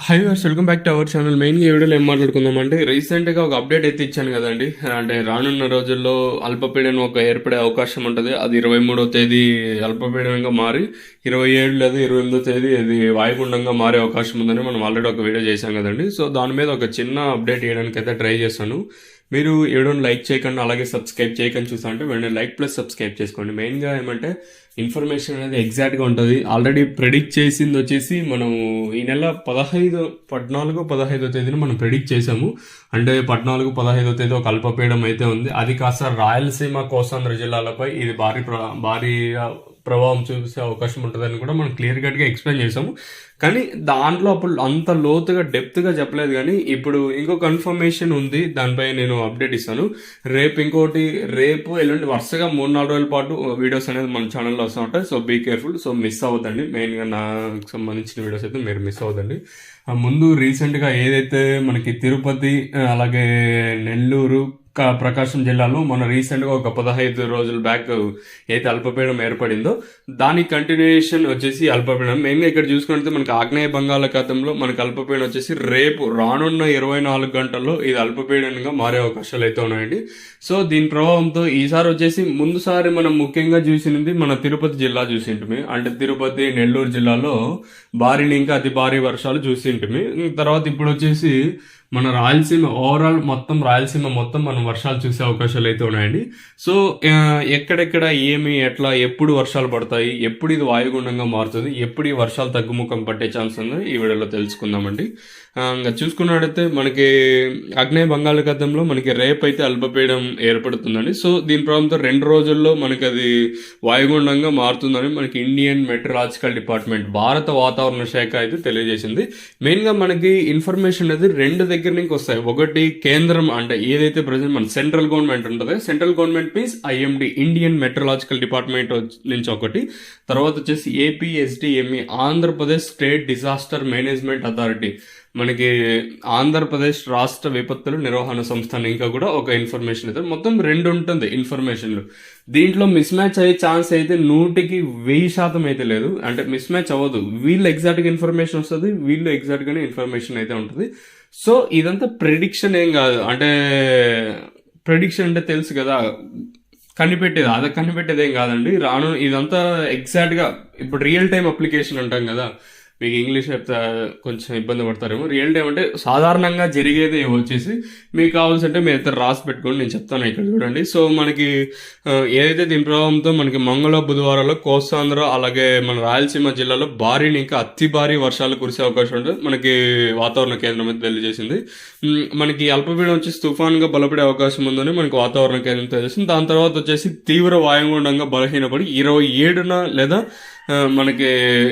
High was welcome back to our channel. మెయిన్గా ఈ వీడియోలో ఏం మాట్లాడుకుందాం అంటే రీసెంట్గా ఒక అప్డేట్ అయితే ఇచ్చాను కదండి. అంటే రానున్న రోజుల్లో అల్పపీడనం ఒక ఏర్పడే అవకాశం ఉంటుంది. అది 23వ తేదీ అల్పపీడనంగా మారి 27 లేదా 28వ తేదీ అది వాయుగుండంగా మారే అవకాశం ఉందని మనం ఆల్రెడీ ఒక వీడియో చేశాం కదండి. సో దాని మీద ఒక చిన్న అప్డేట్ ఇవ్వడానికి అయితే ట్రై చేస్తాను. మీరు ఈ వీడియోని లైక్ చేయకుండా అలాగే సబ్స్క్రైబ్ చేయకుండా చూసా అంటే వెంటనే లైక్ ప్లస్ సబ్స్క్రైబ్ చేసుకోండి. మెయిన్గా ఏమంటే ఇన్ఫర్మేషన్ అనేది ఎగ్జాక్ట్గా ఉంటుంది. ఆల్రెడీ ప్రెడిక్ట్ చేసింది వచ్చేసి మనం ఈ నెల 14-15వ తేదీన మనం ప్రెడిక్ట్ చేసాము. అంటే 14-15వ తేదీ ఒక అల్పపీడనం అయితే ఉంది. అది కాస్త రాయలసీమ కోస్తాంధ్ర జిల్లాలపై ఇది భారీ ప్రభావం చూసే అవకాశం ఉంటుందని కూడా మనం క్లియర్ కట్గా ఎక్స్ప్లెయిన్ చేసాము. కానీ దాంట్లో అప్పుడు అంత లోతుగా డెప్త్గా చెప్పలేదు. కానీ ఇప్పుడు ఇంకో కన్ఫర్మేషన్ ఉంది, దానిపై నేను అప్డేట్ ఇస్తాను. రేపు ఎల్లుండి వరుసగా 3-4 రోజుల పాటు వీడియోస్ అనేది మన ఛానల్లో వస్తూ ఉంటాయి. So be careful. So miss అవ్వద్దండి. మెయిన్గా నాకు సంబంధించిన వీడియోస్ అయితే మీరు మిస్ అవ్వద్దండి. ముందు రీసెంట్గా ఏదైతే మనకి తిరుపతి అలాగే నెల్లూరు ప్రకాశం జిల్లాలో మన రీసెంట్గా ఒక 15 రోజుల బ్యాక్ అయితే అల్పపీడనం ఏర్పడిందో దాని కంటిన్యూషన్ వచ్చేసి అల్పపీడనం. మెయిన్గా ఇక్కడ చూసుకుంటే మనకి ఆగ్నేయ బంగాళాఖాతంలో మనకి అల్పపీడనం వచ్చేసి రేపు రానున్న 24 గంటల్లో ఇది అల్పపీడనంగా మారే అవకాశాలు అయితే ఉన్నాయండి. సో దీని ప్రభావంతో ఈసారి వచ్చేసి ముందుసారి మనం ముఖ్యంగా చూసినది మన తిరుపతి జిల్లా చూసింటిమి. అంటే తిరుపతి నెల్లూరు జిల్లాలో భారీని ఇంకా అతి భారీ వర్షాలు చూసింటిమి. తర్వాత ఇప్పుడు వచ్చేసి మన రాయలసీమ రాయలసీమ మొత్తం మనం వర్షాలు చూసే అవకాశాలు అయితే ఉన్నాయండి. సో ఎక్కడెక్కడ ఎట్లా ఎప్పుడు వర్షాలు పడతాయి, ఎప్పుడు ఇది వాయుగుండంగా మారుతుంది, ఎప్పుడు ఈ వర్షాలు తగ్గుముఖం పట్టే ఛాన్స్ ఉందో ఈ వీడియోలో తెలుసుకుందామండి. ఇంకా చూసుకున్నట్టయితే మనకి ఆగ్నేయ బంగాళాఖాతంలో మనకి రేపు అయితే అల్పపీడనం ఏర్పడుతుందండి. సో దీని ప్రభావంతో 2 రోజుల్లో మనకి అది వాయుగుండంగా మారుతుందని మనకి ఇండియన్ మెట్రలాజికల్ డిపార్ట్మెంట్ భారత వాతావరణ శాఖ అయితే తెలియజేసింది. మెయిన్గా మనకి ఇన్ఫర్మేషన్ అనేది 2 దగ్గర నుంచి వస్తాయి. ఒకటి కేంద్రం అంటే ఏదైతే ప్రజెంట్ మన సెంట్రల్ గవర్నమెంట్ ఉంటుందో central government means IMD Indian metrological department నుంచి ఒకటి, తర్వాత వచ్చేసి ఏపీఎస్డిఎంఈ Andhra Pradesh state disaster management authority మనకి ఆంధ్రప్రదేశ్ రాష్ట్ర విపత్తుల నిర్వహణ సంస్థ ఇంకా కూడా ఒక ఇన్ఫర్మేషన్ అయితే మొత్తం 2 ఉంటుంది ఇన్ఫర్మేషన్లు. దీంట్లో మిస్ మ్యాచ్ అయ్యే ఛాన్స్ అయితే 100% అయితే లేదు. అంటే మిస్ మ్యాచ్ అవ్వదు. వీళ్ళు ఎగ్జాక్ట్గా ఇన్ఫర్మేషన్ వస్తుంది, వీళ్ళు ఎగ్జాక్ట్గానే ఇన్ఫర్మేషన్ అయితే ఉంటుంది. సో ఇదంతా ప్రెడిక్షన్ ఏం కాదు. అంటే ప్రెడిక్షన్ అంటే తెలుసు కదా, కనిపెట్టేది ఏం కాదండి. ఇదంతా ఎగ్జాక్ట్గా ఇప్పుడు రియల్ టైం అప్లికేషన్ అంటాం కదా, మీకు ఇంగ్లీష్ చెప్తే కొంచెం ఇబ్బంది పడతారేమో. రియల్ టైం అంటే సాధారణంగా జరిగేది వచ్చేసి మీకు కావాల్సింటే మీరు అయితే రాసి పెట్టుకోండి, నేను చెప్తాను ఇక్కడ చూడండి. సో మనకి ఏదైతే దీని ప్రభావంతో మనకి బుధవారాల్లో కోస్తాంధ్ర అలాగే మన రాయలసీమ జిల్లాలో భారీని ఇంకా అతి భారీ వర్షాలు కురిసే అవకాశం ఉంటుంది మనకి వాతావరణ కేంద్రం అయితే తెలియజేసింది. మనకి అల్పపీడనం వచ్చేసి తుఫాన్గా బలపడే అవకాశం ఉందని మనకి వాతావరణ కేంద్రం తెలియజేసింది. దాని తర్వాత వచ్చేసి తీవ్ర వాయుగుండంగా బలహీనపడి 27న లేదా మనకి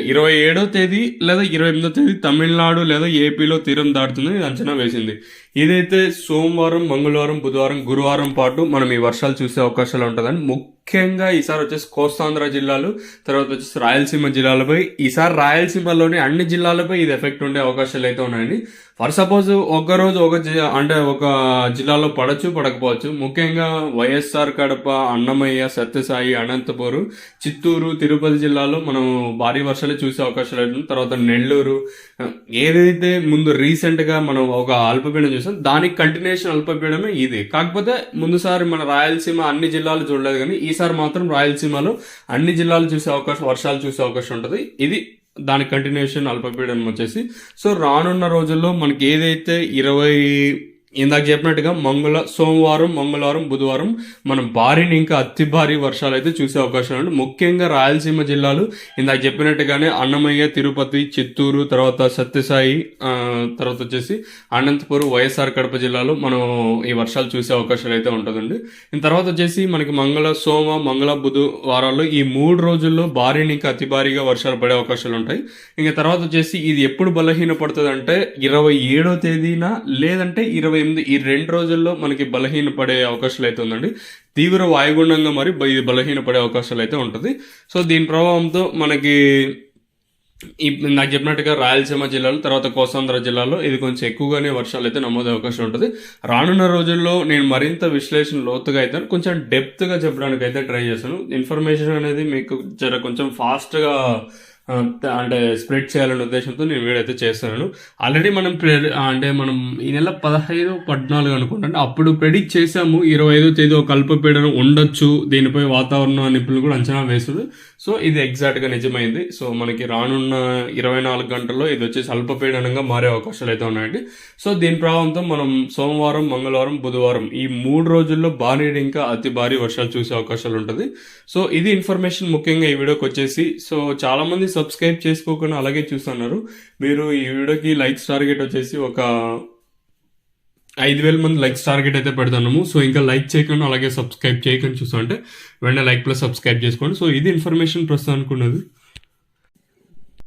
27వ తేదీ లేదా 28వ తేదీ తమిళనాడు లేదా ఏపీలో తీరం దాటుతుందని అంచనా వేసింది. ఇదైతే సోమవారం, మంగళవారం, బుధవారం, గురువారం పాటు మనం ఈ వర్షాలు చూసే అవకాశాలు ఉంటుందని ముఖ్యంగా ఈసారి వచ్చేసి కోస్తాంధ్ర జిల్లాలు, తర్వాత వచ్చేసి రాయలసీమ జిల్లాలపై, ఈసారి రాయలసీమలోని అన్ని జిల్లాలపై ఇది ఎఫెక్ట్ ఉండే అవకాశాలు అయితే ఉన్నాయండి. ఫర్ సపోజ్ ఒక్కరోజు ఒక జిల్లాలో పడకపోవచ్చు. ముఖ్యంగా వైఎస్ఆర్ కడప, అన్నమయ్య, సత్యసాయి, అనంతపురం, చిత్తూరు, తిరుపతి జిల్లాలో మనం భారీ వర్షాలు చూసే అవకాశాలు అవుతుంది. తర్వాత నెల్లూరు, ఏదైతే ముందు రీసెంట్గా మనం ఒక అల్పపీడనం చూసాం దానికి కంటిన్యూషన్ అల్పపీడనమే ఇది. కాకపోతే ముందుసారి మన రాయలసీమ అన్ని జిల్లాలు చూడలేదు, కానీ ఈసారి మాత్రం రాయలసీమలో అన్ని జిల్లాలు వర్షాలు చూసే అవకాశం ఉంటుంది. ఇది దాని కంటిన్యూషన్ అల్పపీడనం వచ్చేసి. సో రానున్న రోజుల్లో మనకి ఏదైతే ఇందాక చెప్పినట్టుగా సోమవారం, మంగళవారం, బుధవారం మనం భారీని ఇంకా అతి భారీ వర్షాలు అయితే చూసే అవకాశం ఉంది. ముఖ్యంగా రాయలసీమ జిల్లాలు ఇందాక చెప్పినట్టుగానే అన్నమయ్య, తిరుపతి, చిత్తూరు, తర్వాత సత్యసాయి, తర్వాత వచ్చేసి అనంతపురం, వైఎస్ఆర్ కడప జిల్లాలో మనం ఈ వర్షాలు చూసే అవకాశాలు అయితే ఉంటుందండి. తర్వాత వచ్చేసి మనకి మంగళ, బుధవారాల్లో ఈ 3 రోజుల్లో భారీని ఇంకా అతి భారీగా వర్షాలు పడే అవకాశాలు ఉంటాయి. ఇంకా తర్వాత వచ్చేసి ఇది ఎప్పుడు బలహీన పడుతుంది అంటే 27వ తేదీన లేదంటే 28 ఈ 2 రోజుల్లో మనకి బలహీన పడే అవకాశాలు అయితే ఉందండి. తీవ్ర వాయుగుండంగా మరి ఇది బలహీన పడే అవకాశాలు అయితే ఉంటుంది. సో దీని ప్రభావంతో మనకి నాకు చెప్పినట్టుగా రాయలసీమ జిల్లాలో, తర్వాత కోస్తాంధ్ర జిల్లాలో ఇది కొంచెం ఎక్కువగానే వర్షాలు అయితే నమోదే అవకాశం ఉంటుంది. రానున్న రోజుల్లో నేను మరింత విశ్లేషణ లోతుగా అయితే కొంచెం డెప్త్గా చెప్పడానికి అయితే ట్రై చేస్తాను. ఇన్ఫర్మేషన్ అనేది మీకు కొంచెం ఫాస్ట్గా అంటే స్ప్రెడ్ చేయాలనే ఉద్దేశంతో నేను వీడియో అయితే చేస్తున్నాను. ఆల్రెడీ మనం ఈ నెల 15-14 అనుకుంటాను, అప్పుడు ప్రెడిక్ట్ చేసాము 25వ తేదీ ఒక అల్పపీడనం ఉండొచ్చు, దీనిపై వాతావరణ నిపుణులు కూడా అంచనా వేశారు. సో ఇది ఎగ్జాక్ట్గా నిజమైంది. సో మనకి రానున్న 24 గంటల్లో ఇది వచ్చేసి అల్పపీడనంగా మారే అవకాశాలు అయితే ఉన్నాయండి. సో దీని ప్రభావంతో మనం సోమవారం, మంగళవారం, బుధవారం ఈ 3 రోజుల్లో భారీ ఇంకా అతి భారీ వర్షాలు చూసే అవకాశాలు ఉంటుంది. సో ఇది ఇన్ఫర్మేషన్ ముఖ్యంగా ఈ వీడియోకి వచ్చేసి. సో చాలా మంది సబ్స్క్రైబ్ చేసుకోకుండా అలాగే చూస్తున్నారు. మీరు ఈ వీడియోకి లైక్స్ టార్గెట్ వచ్చేసి ఒక 5,000 మంది లైక్స్ టార్గెట్ అయితే పెడుతున్నాము. సో ఇంకా లైక్ చేయకుండా అలాగే సబ్స్క్రైబ్ చేయకుండా చూస్తుంటే వెంటనే లైక్ ప్లస్ సబ్స్క్రైబ్ చేసుకోండి. సో ఇది ఇన్ఫర్మేషన్ ప్రస్తుతం అనుకున్నది.